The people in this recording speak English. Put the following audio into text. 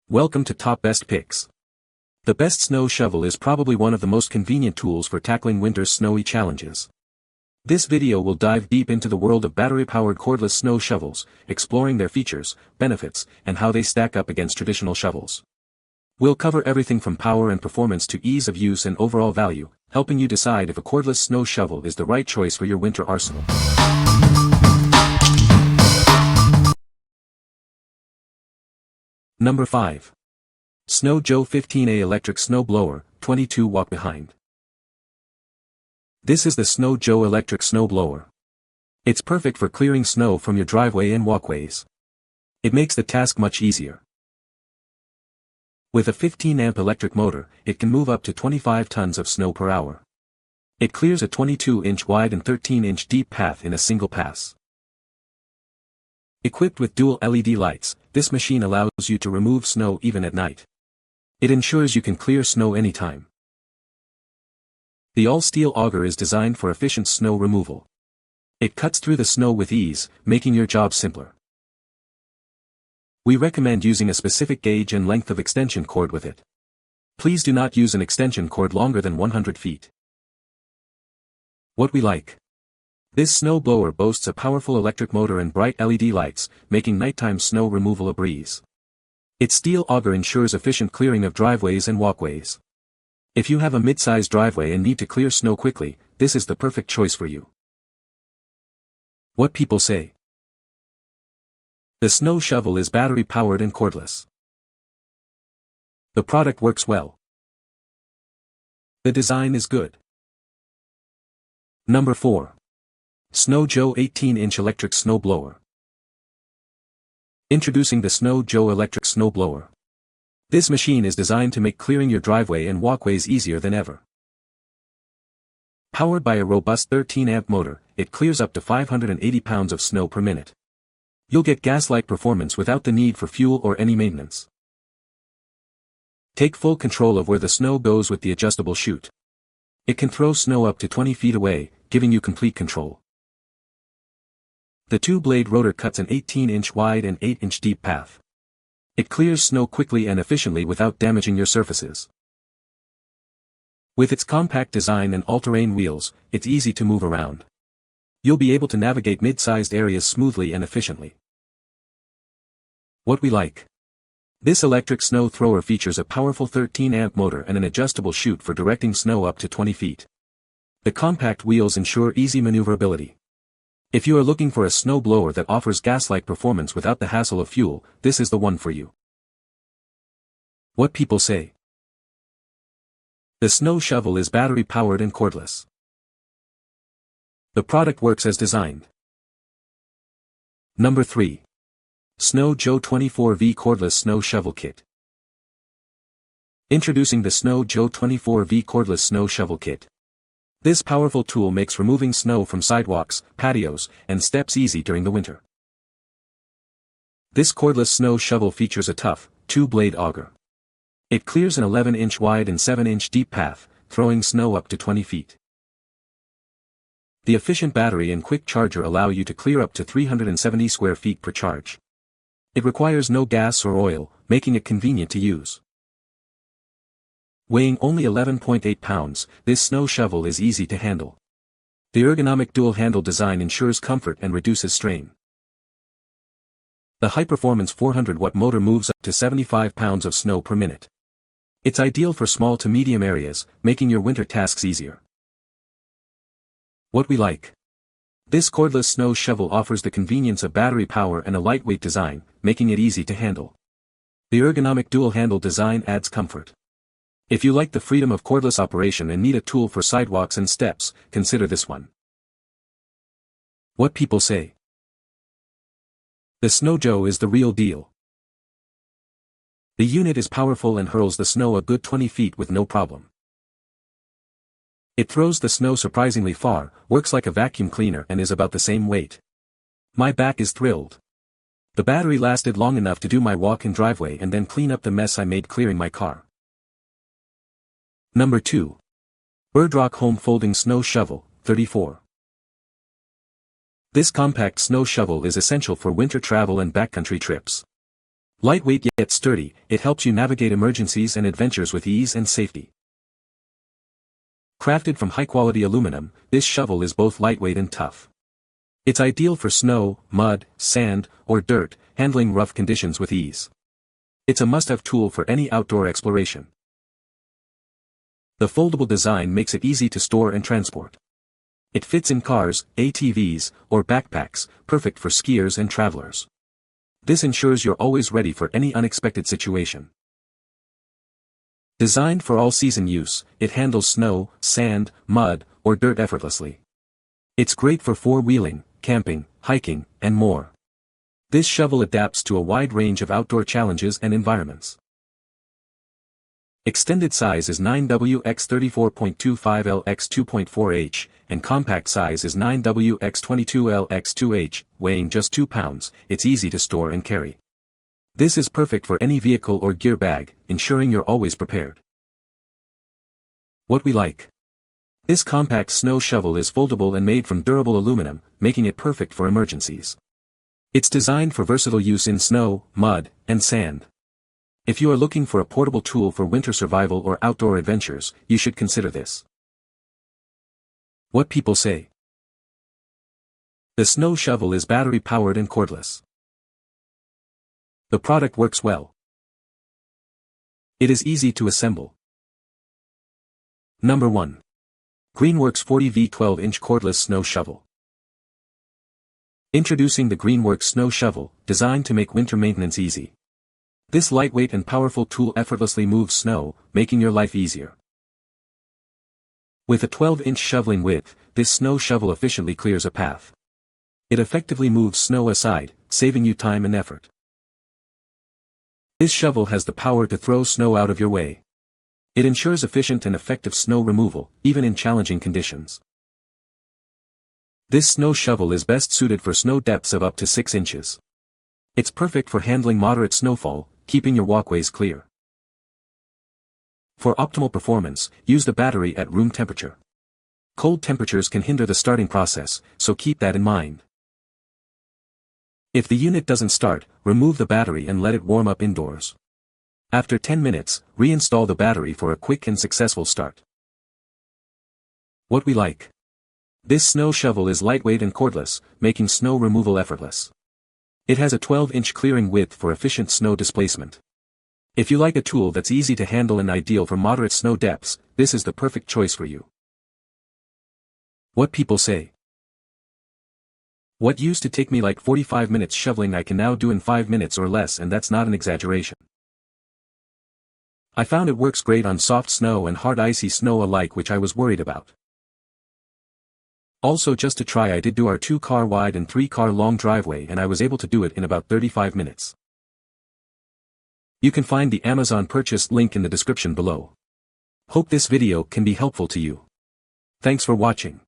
Welcome to Top Best Picks. The best snow shovel is probably one of the most convenient tools for tackling winter's snowy challenges. This video will dive deep into the world of battery-powered cordless snow shovels, exploring their features, benefits, and how they stack up against traditional shovels. We'll cover everything from power and performance to ease of use and overall value, helping you decide if a cordless snow shovel is the right choice for your winter arsenal. Number 5. Snow Joe 15A Electric Snow Blower, 22 walk-behind. This is the Snow Joe Electric Snow Blower. It's perfect for clearing snow from your driveway and walkways. It makes the task much easier. With a 15-amp electric motor, it can move up to 25 tons of snow per hour. It clears a 22-inch wide and 13-inch deep path in a single pass. Equipped with dual LED lights, this machine allows you to remove snow even at night. It ensures you can clear snow anytime. The all-steel auger is designed for efficient snow removal. It cuts through the snow with ease, making your job simpler. We recommend using a specific gauge and length of extension cord with it. Please do not use an extension cord longer than 100 feet. What we like. This snow blower boasts a powerful electric motor and bright LED lights, making nighttime snow removal a breeze. Its steel auger ensures efficient clearing of driveways and walkways. If you have a mid-sized driveway and need to clear snow quickly, this is the perfect choice for you. What people say. The snow shovel is battery-powered and cordless. The product works well. The design is good. Number 4. Snow Joe 18-inch Electric Snow Blower. Introducing the Snow Joe Electric Snow Blower. This machine is designed to make clearing your driveway and walkways easier than ever. Powered by a robust 13-amp motor, it clears up to 580 pounds of snow per minute. You'll get gas-like performance without the need for fuel or any maintenance. Take full control of where the snow goes with the adjustable chute. It can throw snow up to 20 feet away, giving you complete control. The two-blade rotor cuts an 18-inch wide and 8-inch deep path. It clears snow quickly and efficiently without damaging your surfaces. With its compact design and all-terrain wheels, it's easy to move around. You'll be able to navigate mid-sized areas smoothly and efficiently. What we like. This electric snow thrower features a powerful 13-amp motor and an adjustable chute for directing snow up to 20 feet. The compact wheels ensure easy maneuverability. If you are looking for a snow blower that offers gas-like performance without the hassle of fuel, this is the one for you. What people say. The snow shovel is battery-powered and cordless. The product works as designed. Number 3. Snow Joe 24V Cordless Snow Shovel Kit. Introducing the Snow Joe 24V Cordless Snow Shovel Kit. This powerful tool makes removing snow from sidewalks, patios, and steps easy during the winter. This cordless snow shovel features a tough, two-blade auger. It clears an 11-inch wide and 7-inch deep path, throwing snow up to 20 feet. The efficient battery and quick charger allow you to clear up to 370 square feet per charge. It requires no gas or oil, making it convenient to use. Weighing only 11.8 pounds, this snow shovel is easy to handle. The ergonomic dual-handle design ensures comfort and reduces strain. The high-performance 400-watt motor moves up to 75 pounds of snow per minute. It's ideal for small to medium areas, making your winter tasks easier. What we like. This cordless snow shovel offers the convenience of battery power and a lightweight design, making it easy to handle. The ergonomic dual-handle design adds comfort. If you like the freedom of cordless operation and need a tool for sidewalks and steps, consider this one. What people say. The Snow Joe is the real deal. The unit is powerful and hurls the snow a good 20 feet with no problem. It throws the snow surprisingly far, works like a vacuum cleaner and is about the same weight. My back is thrilled. The battery lasted long enough to do my walk in driveway and then clean up the mess I made clearing my car. Number 2. BIRDROCK Home Folding Snow Shovel, 34. This compact snow shovel is essential for winter travel and backcountry trips. Lightweight yet sturdy, it helps you navigate emergencies and adventures with ease and safety. Crafted from high-quality aluminum, this shovel is both lightweight and tough. It's ideal for snow, mud, sand, or dirt, handling rough conditions with ease. It's a must-have tool for any outdoor exploration. The foldable design makes it easy to store and transport. It fits in cars, ATVs, or backpacks, perfect for skiers and travelers. This ensures you're always ready for any unexpected situation. Designed for all-season use, it handles snow, sand, mud, or dirt effortlessly. It's great for four-wheeling, camping, hiking, and more. This shovel adapts to a wide range of outdoor challenges and environments. Extended size is 9W x 34.25L x 2.4H, and compact size is 9W x 22L x 2H, weighing just 2 pounds, it's easy to store and carry. This is perfect for any vehicle or gear bag, ensuring you're always prepared. What we like. This compact snow shovel is foldable and made from durable aluminum, making it perfect for emergencies. It's designed for versatile use in snow, mud, and sand. If you are looking for a portable tool for winter survival or outdoor adventures, you should consider this. What people say. The snow shovel is battery-powered and cordless. The product works well. It is easy to assemble. Number 1. Greenworks 40V 12-inch cordless snow shovel. Introducing the Greenworks snow shovel, designed to make winter maintenance easy. This lightweight and powerful tool effortlessly moves snow, making your life easier. With a 12-inch shoveling width, this snow shovel efficiently clears a path. It effectively moves snow aside, saving you time and effort. This shovel has the power to throw snow out of your way. It ensures efficient and effective snow removal, even in challenging conditions. This snow shovel is best suited for snow depths of up to 6 inches. It's perfect for handling moderate snowfall, keeping your walkways clear. For optimal performance, use the battery at room temperature. Cold temperatures can hinder the starting process, so keep that in mind. If the unit doesn't start, remove the battery and let it warm up indoors. After 10 minutes, reinstall the battery for a quick and successful start. What we like. This snow shovel is lightweight and cordless, making snow removal effortless. It has a 12-inch clearing width for efficient snow displacement. If you like a tool that's easy to handle and ideal for moderate snow depths, this is the perfect choice for you. What people say. What used to take me like 45 minutes shoveling I can now do in 5 minutes or less, and that's not an exaggeration. I found it works great on soft snow and hard icy snow alike, which I was worried about. Also, just to try, I did do our 2-car wide and 3-car long driveway, and I was able to do it in about 35 minutes. You can find the Amazon purchase link in the description below. Hope this video can be helpful to you. Thanks for watching.